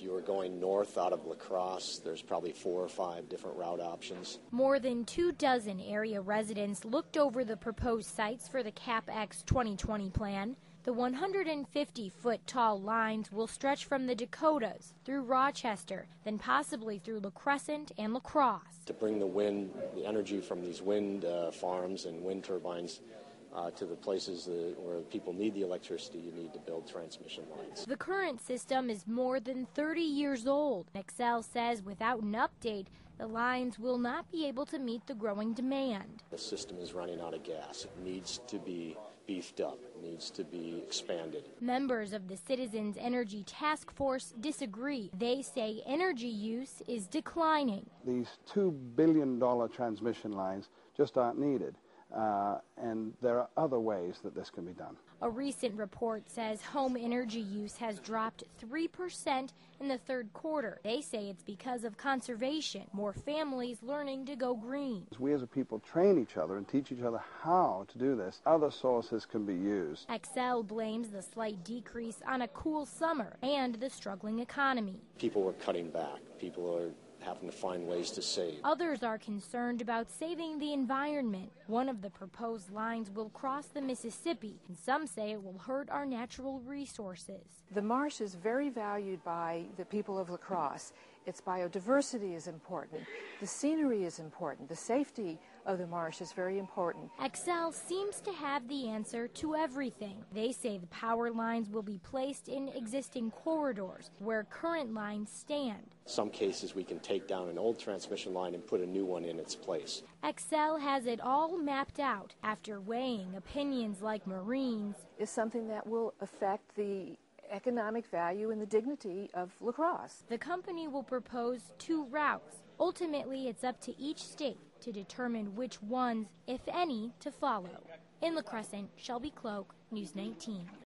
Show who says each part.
Speaker 1: you were going north out of Lacrosse, there's probably 4 or 5 different route options.
Speaker 2: More than 24 area residents looked over the proposed sites for the CapX 2020 plan. The 150-foot tall lines will stretch from the Dakotas through Rochester, then possibly through La Crescent and La Crosse.
Speaker 1: To bring the wind, the energy from these wind farms and wind turbines to the places where people need the electricity, you need to build transmission lines.
Speaker 2: The current system is more than 30 years old. Excel says without an update, the lines will not be able to meet the growing demand.
Speaker 1: The system is running out of gas. It needs to be beefed up, needs to be expanded.
Speaker 2: Members of the Citizens Energy Task Force disagree. They say energy use is declining.
Speaker 3: These $2 billion transmission lines just aren't needed. And there are other ways that this can be done.
Speaker 2: A recent report says home energy use has dropped 3% in the third quarter. They say it's because of conservation, more families learning to go green.
Speaker 3: We as a people train each other and teach each other how to do this. Other sources can be used.
Speaker 2: Excel blames the slight decrease on a cool summer and the struggling economy.
Speaker 1: People are cutting back. People are having to find ways to save.
Speaker 2: Others are concerned about saving the environment. One of the proposed lines will cross the Mississippi, and some say it will hurt our natural resources.
Speaker 4: The marsh is very valued by the people of Lacrosse. Its biodiversity is important. The scenery is important. The safety of the marsh is very important.
Speaker 2: Excel seems to have the answer to everything. They say the power lines will be placed in existing corridors where current lines stand.
Speaker 1: In some cases, we can take down an old transmission line and put a new one in its place.
Speaker 2: Excel has it all mapped out after weighing opinions like Marines.
Speaker 4: Is something that will affect the economic value and the dignity of Lacrosse.
Speaker 2: The company will propose 2 routes. Ultimately, it's up to each state to determine which ones, if any, to follow. In La Crescent, Shelby Cloak, News 19.